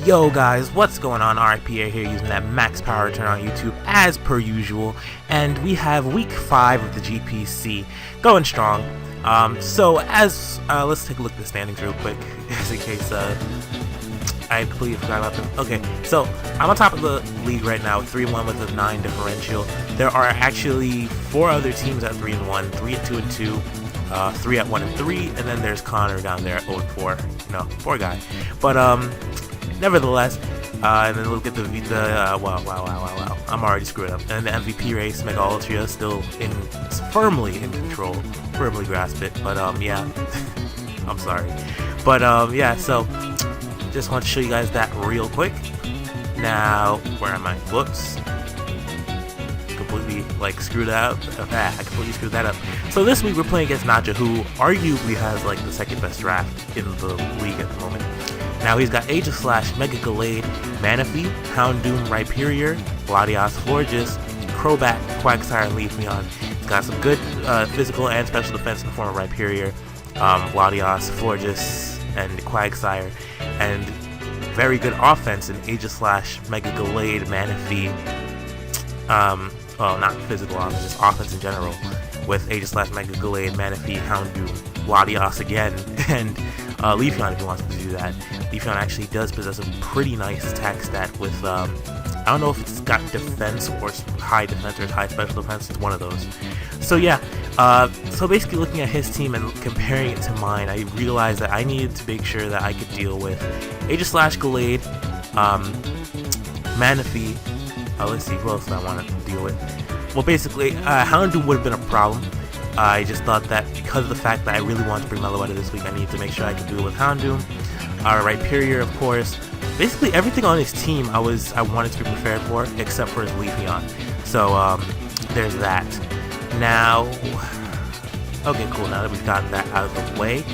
Yo guys, what's going on? R.I.Pierre here using that max power return on YouTube as per usual, and we have week 5 of the GPC going strong. Let's take a look at the standings real quick, just in case I completely forgot about them. Okay, so I'm on top of the league right now with 3-1 with a 9 differential. There are actually 4 other teams at 3-1, 3 at 2 and 2. 3 at 1 and 3, and then there's Connor down there at 0 and 4. No, poor guy. But nevertheless, and then look at wow. I'm already screwed up. And the MVP race, Mega Altaria still firmly in control, firmly grasp it. But yeah, I'm sorry. But yeah, so just want to show you guys that real quick. Now, where am I? Whoops. Completely screwed that up. I completely screwed that up. So this week we're playing against Nacho, who arguably has the second best draft in the league at the moment. Now he's got Aegislash, Mega Gallade, Manaphy, Houndoom, RIPierre, Latias, Florges, Crobat, Quagsire, and Leafeon. He's got some good physical and special defense in the form of RIPierre, Latias, Florges, and Quagsire, and very good offense in Aegislash, Mega Gallade, Manaphy. Well, not physical offense, just offense in general, with Aegislash, Mega Gallade, Manaphy, Houndoom, Latias again, and Leafeon if he wants to do that. Leafeon actually does possess a pretty nice attack stat with, I don't know if it's got defense or high defense or high special defense, it's one of those. So yeah, so basically looking at his team and comparing it to mine, I realized that I needed to make sure that I could deal with Aegislash, Gallade, Manaphy. Let's see, who else do I want to deal with? Well, basically, Houndoom would have been a problem. I just thought that because of the fact that I really wanted to bring Meloetta this week, I needed to make sure I could deal with Houndoom. RIPierre, of course. Basically, everything on his team I wanted to be prepared for, except for his Leafeon. So, there's that. Now, okay, cool. Now that we've gotten that out of the way,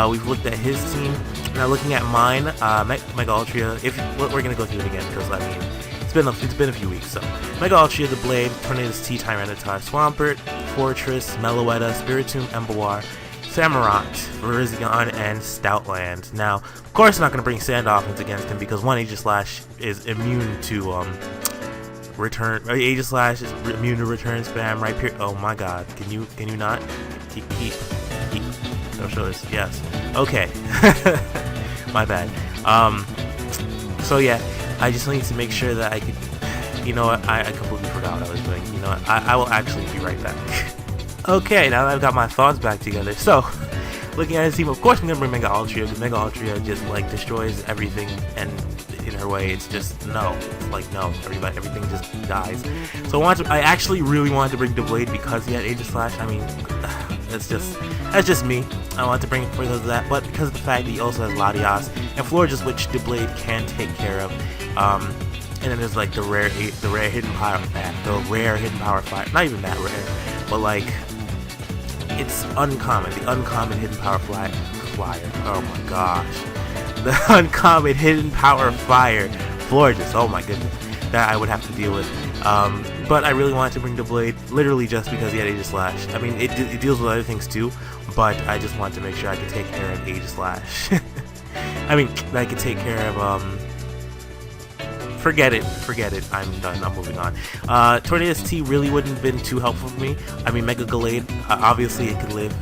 we've looked at his team. Now, looking at mine, Mega Altaria. We're gonna go through it again because it's been a few weeks. So, Mega Altaria, the Blade, Tornadus T, Tyranitar, Swampert, Fortress, Meloetta, Spiritomb, Emboar, Samurott, Virizion, and Stoutland. Now, of course, I'm not going to bring Sand Offense against him because one, Aegislash is immune to return. Aegislash is immune to return spam. RIPierre. Oh my God! Can you not keep? Don't show this. Yes. Okay. My bad. So yeah, I just need to make sure that I could. You know what? I completely forgot what I was doing. You know what? I will actually be right back. Okay, now that I've got my thoughts back together. So, looking at his team, of course I'm going to bring Mega Altaria, because Mega Altaria just, destroys everything, and in her way, it's just, no. It's no, everything just dies. So I actually really wanted to bring the Blade because he had Aegislash. I mean, that's just me. I wanted to bring it because of that, but because of the fact that he also has Latias and Florges, which the Blade can take care of. And then there's the rare hidden power fire, not even that rare, but it's uncommon, the uncommon hidden power flyer. Oh my gosh, the uncommon hidden power fire Florges. Oh my goodness, that I would have to deal with. But I really wanted to bring the Blade, literally just because he had Aegislash. I mean, it deals with other things too, but I just wanted to make sure I could take care of Aegislash. I mean, that I could take care of Forget it, I'm done, I'm moving on. Tornadus T really wouldn't have been too helpful for me. I mean, Mega Gallade, obviously it can live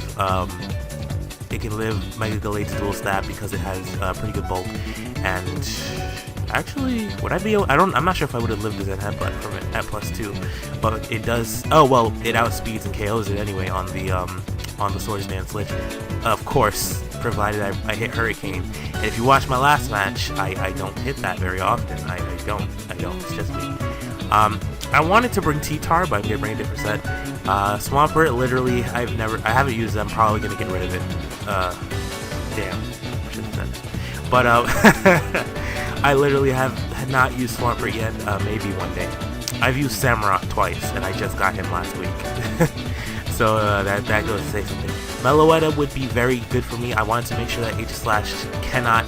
Mega Gallade's dual stab because it has pretty good bulk, and actually, would I be able, I'm not sure if I would have lived as an headbutt from it at +2, but it does, oh well, it outspeeds and KOs it anyway on the Swords Dance Lich, of course, provided I hit Hurricane. And if you watch my last match, I don't hit that very often. I don't, it's just me. I wanted to bring T-Tar, but I'm gonna bring a different set. Swampert, literally, I haven't used them, probably gonna get rid of it. Damn, I shouldn't have said that. But, I literally had not used Swampert yet, maybe one day. I've used Samurott twice, and I just got him last week. So, that goes to say something. Meloetta would be very good for me. I wanted to make sure that Aegislash cannot,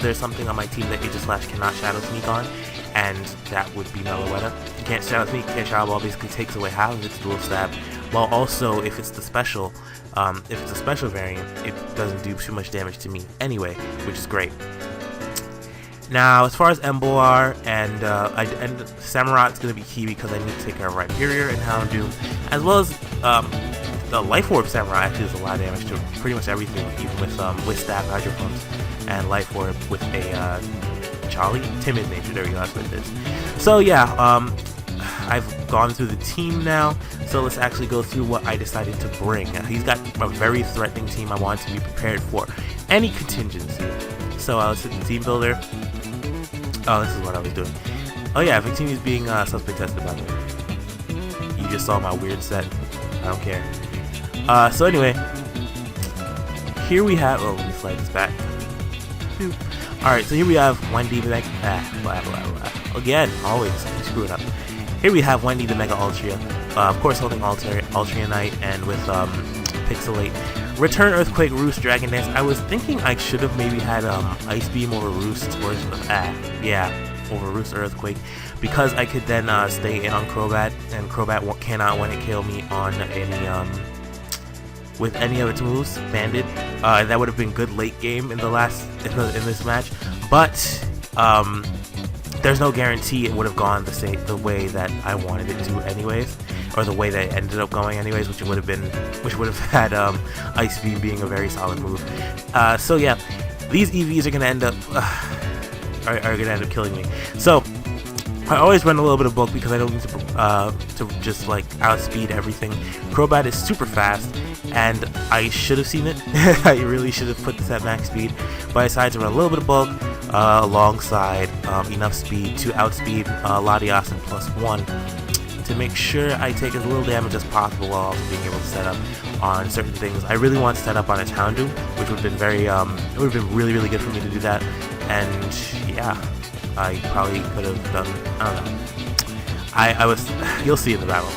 there's something on my team that Aegislash cannot Shadow Sneak on, and that would be Meloetta. Can't Shadow Sneak, can't Shadow Ball, basically takes away half of its dual stab, while also, if it's the special, if it's a special variant, it doesn't do too much damage to me anyway, which is great. Now, as far as Emboar and Samurot's going to be key because I need to take care of RI.Pierre and Houndoom, as well as the Life Orb Samurai actually does a lot of damage to pretty much everything, even with Stab, Hydro Pumps, and Life Orb with a Jolly? Timid nature, there we go, that's what it is. So yeah, I've gone through the team now, so let's actually go through what I decided to bring. He's got a very threatening team. I want to be prepared for any contingency. So let's hit the team builder. Oh, this is what I was doing. Oh yeah, Victini is being suspect tested, by the way. You just saw my weird set. I don't care. So anyway, here we have. Oh, let me slide this back. Alright, so here we have Wendy the Mega. Again, always screw it up. Here we have Wendy the Mega Altaria. Of course, holding Altaria Knight, and with Pixelate. Return Earthquake, Roost, Dragon Dance. I was thinking I should have maybe had Ice Beam over Roost, or over Roost Earthquake, because I could then stay in on Crobat, and Crobat cannot one-hit KO me on any with any of its moves. Banded. That would have been good late game in in this match, but there's no guarantee it would have gone the way that I wanted it to, anyways. Or the way that it ended up going anyways, which would have had Ice Beam being a very solid move. So yeah, these EVs are gonna end up killing me. So I always run a little bit of bulk because I don't need to just like outspeed everything. Crobat is super fast, and I should have seen it. I really should have put this at max speed, but I decided to run a little bit of bulk alongside enough speed to outspeed Latias and +1. To make sure I take as little damage as possible while also being able to set up on certain things. I really want to set up on its Houndoom, which would have been it would have been really, really good for me to do that. And yeah, I probably could have done, I don't know. You'll see in the battle.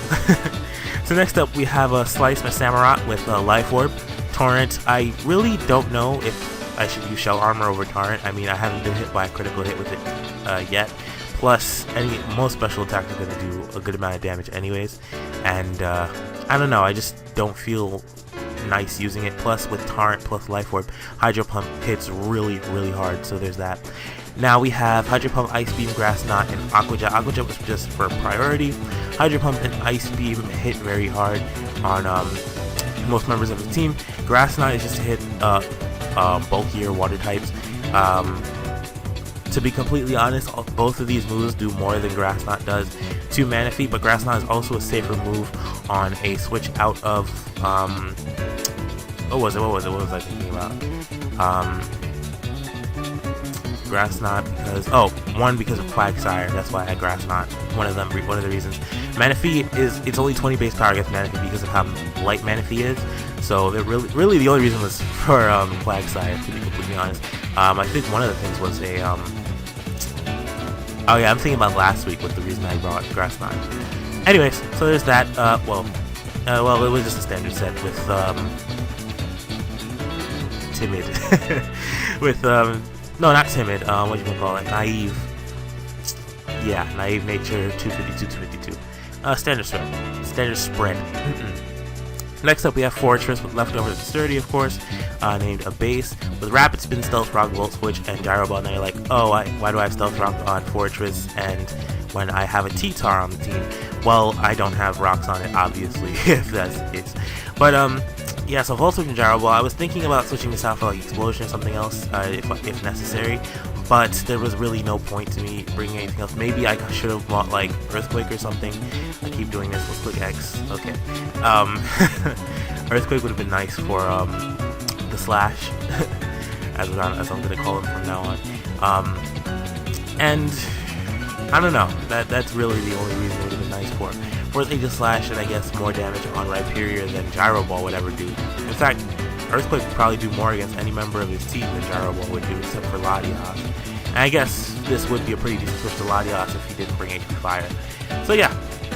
So next up we have a Slice by Samurott with Life Orb. Torrent, I really don't know if I should use Shell Armor over Torrent. I mean, I haven't been hit by a critical hit with it yet. Plus, most special attacks are going to do a good amount of damage anyways, and I don't know, I just don't feel nice using it. Plus, with Torrent plus Life Orb, Hydro Pump hits really, really hard, so there's that. Now we have Hydro Pump, Ice Beam, Grass Knot, and Aqua Jet. Aqua Jet was just for priority. Hydro Pump and Ice Beam hit very hard on most members of the team. Grass Knot is just to hit bulkier water types. To be completely honest, both of these moves do more than Grass Knot does to Mana Feet, but Grass Knot is also a safer move on a switch out of, what was I thinking about? Grass Knot because, one, because of Quagsire, that's why I had Grass Knot, one of the reasons. Mana Feet it's only 20 base power against Mana Feet because of how light Mana Feet is, so it really the only reason was for Quagsire, to be completely honest. I think one of the things was oh yeah, I'm thinking about last week with the reason I brought Grass Knot. Anyways, so there's that. Well, it was just a standard set with Timid, with no, not Timid. What do you call it? Naive. Yeah, Naive Nature 252, 252. Standard spread. Next up, we have Fortress with Leftovers and Sturdy, of course, named a base with Rapid Spin, Stealth Rock, Volt Switch, and Gyro Ball. Now you're like, oh, why do I have Stealth Rock on Fortress and when I have a T-Tar on the team? Well, I don't have rocks on it, obviously, if that's the case. But yeah, so Volt Switch and Gyro Ball. I was thinking about switching this out for like Explosion or something else, if necessary. But there was really no point to me bringing anything else. Maybe I should have bought like Earthquake or something. I keep doing this. Let's click X. Okay. Earthquake would have been nice for the Slash, as I'm gonna call him from now on. And I don't know. That's really the only reason it would have been nice for. Fourth Aegis Slash, and I guess more damage on RI.Pierre than Gyro Ball would ever do. In fact, Earthquake would probably do more against any member of his team than Gyro Ball would do, except for Latias. And I guess this would be a pretty decent switch to Latias if he didn't bring HP Fire. So yeah.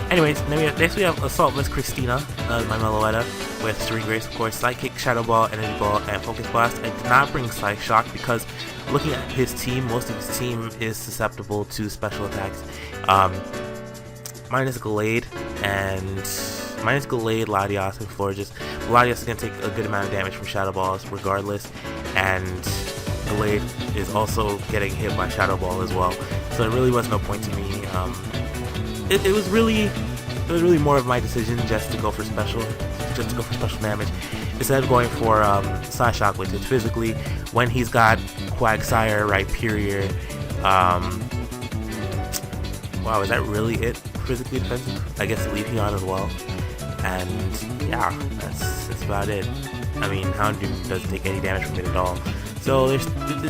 Anyways, next we have Assault Miss Christina, my Meloetta, with Serene Grace, of course, Sidekick, Shadow Ball, Energy Ball, and Focus Blast. I did not bring Psych Shock because looking at his team, most of his team is susceptible to special attacks. Minus Gallade, Latias, and Florges. Latias is going to take a good amount of damage from Shadow Balls regardless, and Gallade is also getting hit by Shadow Ball as well. So there really was no point to me. It was really more of my decision just to go for special damage instead of going for Side Shockwave, which physically, when he's got Quagsire, R.I.Pierre, wow, is that really it? Physically defensive? I guess Leafeon as well. And yeah, that's about it. I mean, Houndoom doesn't take any damage from it at all. So it's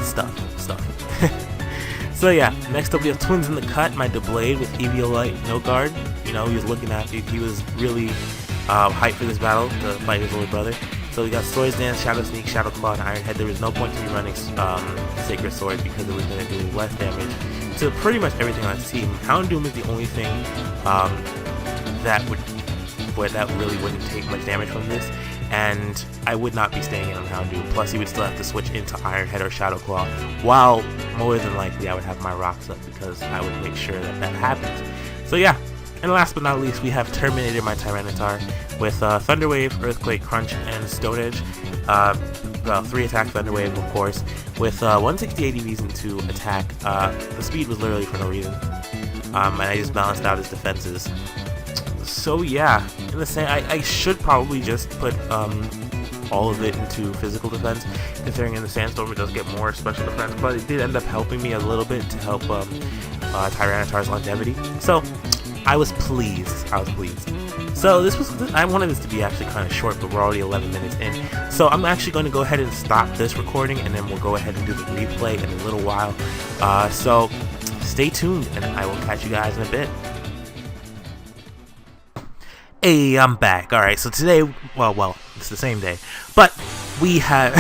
stuff. So yeah, next up we have Twins in the Cut, my Doublade with Eviolite, no guard. You know, he was looking at it. He was really hyped for this battle to fight his older brother. So we got Swords Dance, Shadow Sneak, Shadow Claw, and Iron Head. There was no point to me running Sacred Sword because it was going to do less damage to pretty much everything on his team. Houndoom is the only thing that really wouldn't take much damage from this, and I would not be staying in on Houndoom. Plus, he would still have to switch into Iron Head or Shadow Claw, while more than likely I would have my rocks up because I would make sure that happens. So yeah, and last but not least, we have Terminated my Tyranitar with Thunder Wave, Earthquake, Crunch, and Stone Edge. 3-attack Thunder Wave, of course, with 160 ADVs and 2 attack. The speed was literally for no reason, and I just balanced out his defenses. So yeah, in the same, I should probably just put all of it into physical defense, considering in the Sandstorm it does get more special defense, but it did end up helping me a little bit to help Tyranitar's longevity. So I was pleased. So I wanted this to be actually kind of short, but we're already 11 minutes in. So I'm actually going to go ahead and stop this recording, and then we'll go ahead and do the replay in a little while. So stay tuned, and I will catch you guys in a bit. Hey, I'm back. Alright, so today, well, it's the same day, but we have,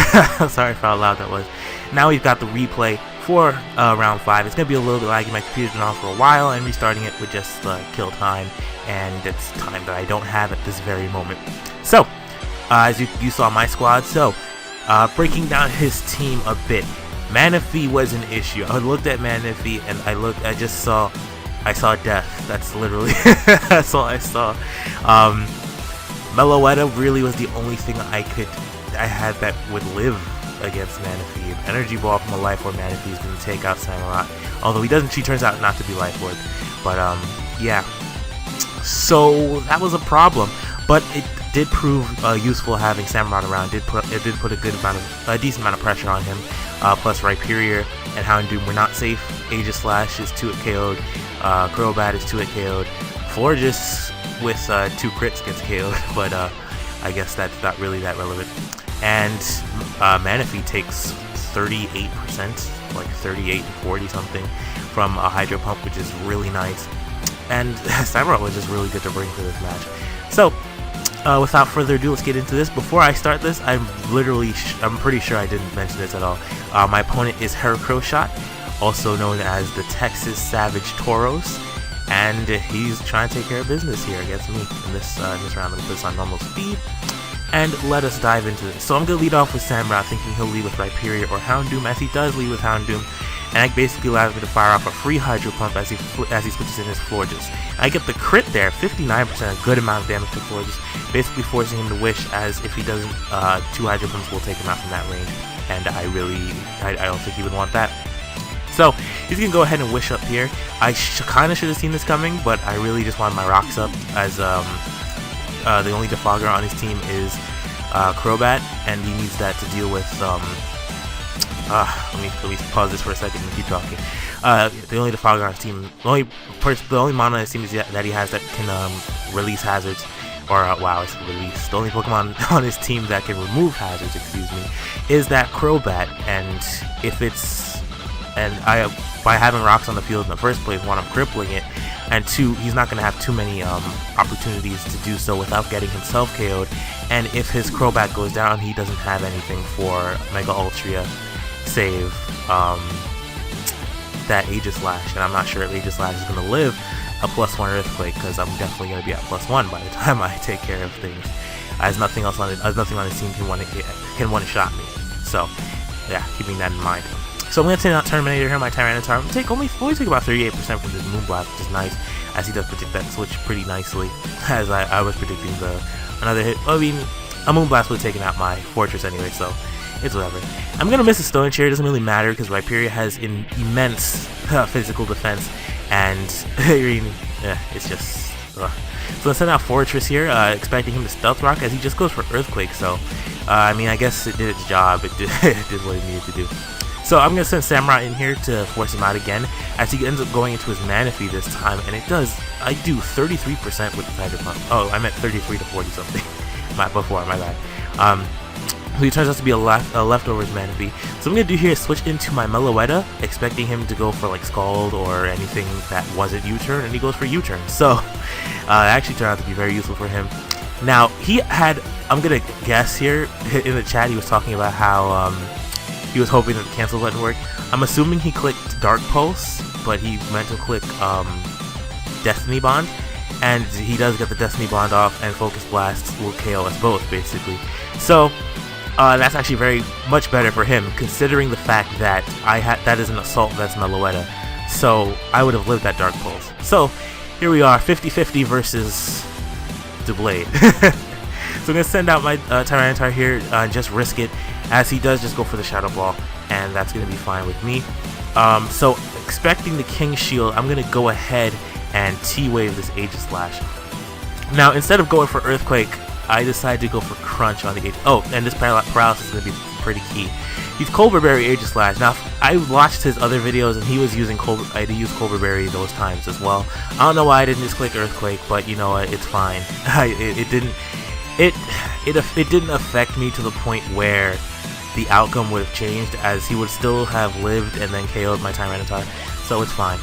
sorry for how loud that was. Now we've got the replay for round 5. It's going to be a little bit laggy. My computer's been on for a while, and restarting it would just kill time, and it's time that I don't have at this very moment. So, as you saw my squad, so breaking down his team a bit. Manaphy was an issue. I looked at Manaphy, and I saw death. That's literally that's all I saw. Meloetta really was the only thing I had that would live against Manaphy. Energy Ball from a Life Orb Manaphy is going to take out Samurott, although she turns out not to be Life Orb. But yeah, so that was a problem. But it did prove useful having Samurott around. It did put a decent amount of pressure on him. Plus R.I.Pierre and Houndoom were not safe. Aegis Slash is 2-hit KO'd. Crobat is 2-hit KO'd. Florges with 2 crits gets KO'd, but I guess that's not really that relevant. And Manaphy takes 38%, like 38 to 40 something from a Hydro Pump, which is really nice. And Samurott was just really good to bring for this match. So without further ado, let's get into this. Before I start this, I'm pretty sure I didn't mention this at all. My opponent is Heracroshot, also known as the Texas Savage Tauros, and he's trying to take care of business here against me in this round. I'm going to put this on normal speed, and let us dive into this. So I'm going to lead off with Samurott, thinking he'll lead with R.I.Pierre or Houndoom, as he does lead with Houndoom, and it basically allows me to fire off a free Hydro Pump as he switches in his Florges. I get the crit there, 59%, a good amount of damage to Florges, basically forcing him to wish, as if he doesn't, 2 Hydro Pumps will take him out from that range, and I don't think he would want that. So he's going to go ahead and wish up here. I kind of should have seen this coming, but I really just wanted my rocks up, as the only defogger on his team is Crobat, and he needs that to deal with let me pause this for a second and keep talking. The only defogger on his team, the only mono on his team is that he has that can release hazards, or wow, it's release. The only Pokemon on his team that can remove hazards, is that Crobat. And by having rocks on the field in the first place, one, I'm crippling it, and 2, he's not going to have too many opportunities to do so without getting himself KO'd. And if his Crobat goes down, he doesn't have anything for Mega Ultra save that Aegis Slash, and I'm not sure if Aegis Slash is going to live a +1 Earthquake, because I'm definitely going to be at +1 by the time I take care of things, as nothing on his team can one-shot me. So yeah, keeping that in mind. So I'm going to take out Terminator here, my Tyranitar. Only take about 38% from this Moonblast, which is nice, as he does predict that switch pretty nicely, as I was predicting another hit. I mean, a Moonblast would have taken out my Fortress anyway, so it's whatever. I'm gonna miss a Stone Chair. It doesn't really matter because R.I.Pierre has an immense physical defense, and it's just. So let's send out Fortress here, expecting him to Stealth Rock as he just goes for Earthquake. So, I mean, I guess it did its job. It did what it needed to do. So I'm going to send Samurai in here to force him out again as he ends up going into his Manaphy this time. And it does, I do 33% with the Tiger Pump. Oh, I meant 33 to 40 something. My bad. So he turns out to be a leftovers Manaphy. So I'm going to do here is switch into my Meloetta, expecting him to go for like Scald or anything that wasn't U-turn, and he goes for U-turn. So it actually turned out to be very useful for him. Now, he had, I'm going to guess here, in the chat he was talking about how he was hoping that the cancel button worked. I'm assuming he clicked Dark Pulse, but he meant to click Destiny Bond. And he does get the Destiny Bond off, and Focus Blast will KO us both, basically. So that's actually very much better for him, considering the fact that that is an Assault Vest Meloetta. So I would have lived that Dark Pulse. So here we are, 50-50 versus Doublade. So I'm going to send out my Tyranitar here and just risk it, as he does just go for the Shadow Ball, and that's going to be fine with me. So expecting the King Shield, I'm going to go ahead and T-Wave this Aegis Slash. Now, instead of going for Earthquake, I decided to go for Crunch on the Aegis. Oh, and this Paralysis is going to be pretty key. He's Colbur Berry Aegis Slash. Now, I watched his other videos, and he was using I used Colbur Berry those times as well. I don't know why I didn't just click Earthquake, but you know what, it's fine. It didn't affect me to the point where the outcome would have changed, as he would still have lived and then KO'd my Tyranitar, so it's fine.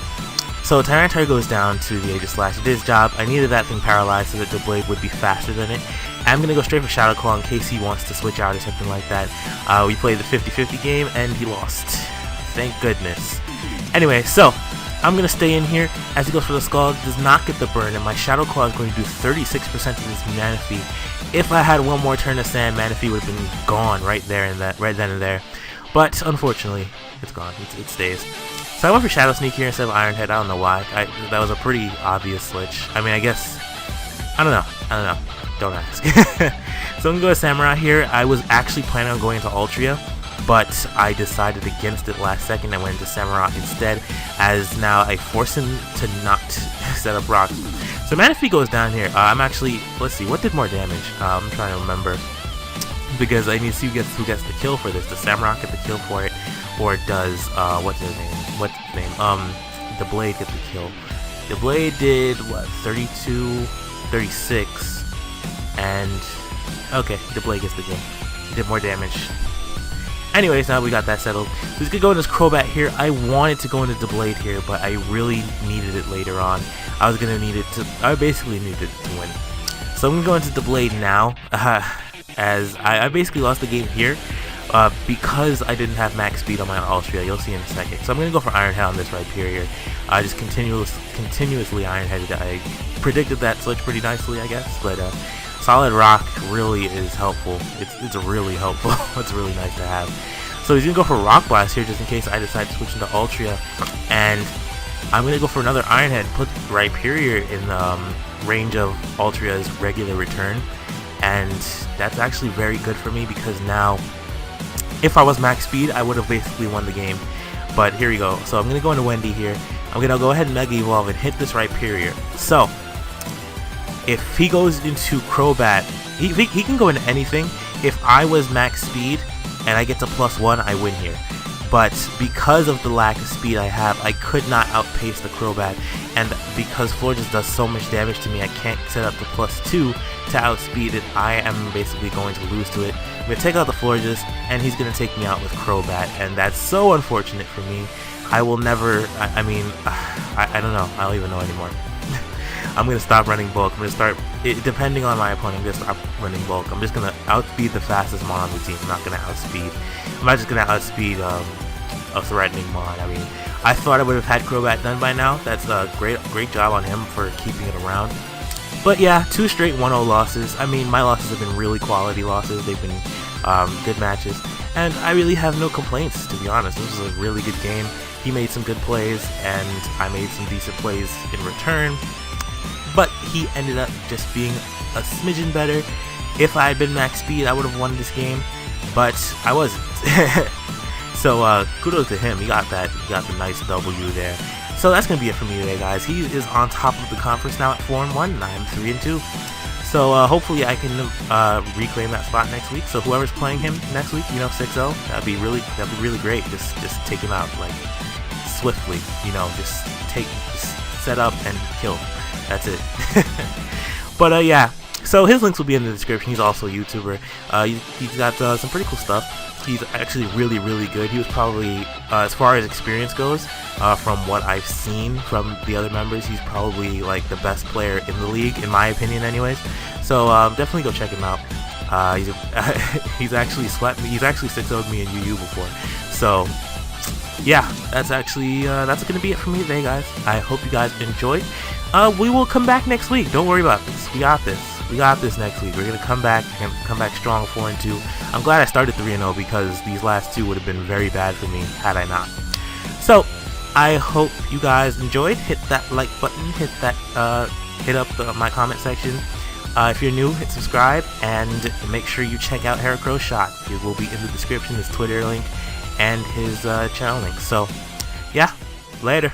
So Tyranitar goes down to the Aegis Slash. It did its job. I needed that thing paralyzed so that the blade would be faster than it. I'm going to go straight for Shadow Claw in case he wants to switch out or something like that. We played the 50-50 game and he lost. Thank goodness. Anyway, so I'm going to stay in here as he goes for the Scald. Does not get the burn, and my Shadow Claw is going to do 36% of this Manaphy. If I had one more turn of Sand, Manaphy would have been gone right then and there. But unfortunately, it's gone. It stays. So I went for Shadow Sneak here instead of Iron Head. I don't know why. That was a pretty obvious switch. I mean, I guess, I don't know. Don't ask. So I'm going to go to Samurai here. I was actually planning on going into Altaria, but I decided against it last second. I went into Samurai instead, as now I force him to not set up rocks. So Manaphy goes down here. I'm actually, let's see, what did more damage? I'm trying to remember, because I need to see who gets the kill for this. Does Samurai get the kill for it, or does what's his name? The Blade get the kill? The Blade did what? 32, 36, and okay, the Blade gets the kill. He did more damage. Anyways, now we got that settled. So he's gonna go into this Crobat here. I wanted to go into the Blade here, but I really needed it later on. I basically needed it to win. So I'm gonna go into the Blade now, as I basically lost the game here, because I didn't have max speed on my Altaria. You'll see in a second. So I'm gonna go for Iron Head on this R.I.Pierre here. I just continuously Iron Headed. I predicted that switch pretty nicely, I guess, but Solid Rock really is helpful. It's really helpful. It's really nice to have. So he's gonna go for Rock Blast here, just in case I decide to switch into Altaria, and I'm gonna go for another Iron Head, put R.I.Pierre in range of Altaria's regular return, and that's actually very good for me, because now, if I was max speed, I would have basically won the game. But here we go. So I'm gonna go into Wendy here. I'm gonna go ahead and Mega Evolve and hit this R.I.Pierre here. So if he goes into Crobat, he can go into anything. If I was max speed and I get to +1, I win here. But because of the lack of speed I have, I could not outpace the Crobat, and because Florges does so much damage to me, I can't set up the +2 to outspeed it. I am basically going to lose to it. I'm going to take out the Florges, and he's going to take me out with Crobat, and that's so unfortunate for me. I will never, I don't know, I don't even know anymore. I'm going to stop running bulk. I'm going to start, depending on my opponent, I'm going to stop running bulk. I'm just going to outspeed the fastest Mon on the team. I'm not going to outspeed. I'm not just going to outspeed a threatening Mon. I mean, I thought I would have had Crobat done by now. That's a great job on him for keeping it around. But yeah, 2 straight 1-0 losses. I mean, my losses have been really quality losses. They've been good matches. And I really have no complaints, to be honest. This was a really good game. He made some good plays, and I made some decent plays in return. But he ended up just being a smidgen better. If I had been max speed, I would have won this game. but I wasn't. So kudos to him. He got the nice W there. So that's gonna be it for me today, guys. He is on top of the conference now at 4-1, and I'm 3-2. So hopefully I can reclaim that spot next week. So whoever's playing him next week, 6-0, that'd be really great. Just take him out like swiftly, just set up and kill. That's it. But yeah. So his links will be in the description. He's also a YouTuber. He's got some pretty cool stuff. He's actually really good. He was probably, as far as experience goes, from what I've seen from the other members, he's probably like the best player in the league, in my opinion anyways. So definitely go check him out. He's actually swept me. He's actually 6-0'd me in UU before. So yeah, that's gonna be it for me today, guys. I hope you guys enjoyed. We will come back next week. Don't worry about this. We got this. We got this next week. We're gonna come back strong, 4-2. I'm glad I started 3-0 because these last two would have been very bad for me had I not. So I hope you guys enjoyed. Hit that like button. Hit up my comment section. If you're new, hit subscribe and make sure you check out Heracroshot. It will be in the description. His Twitter link and his channel link. So yeah, later.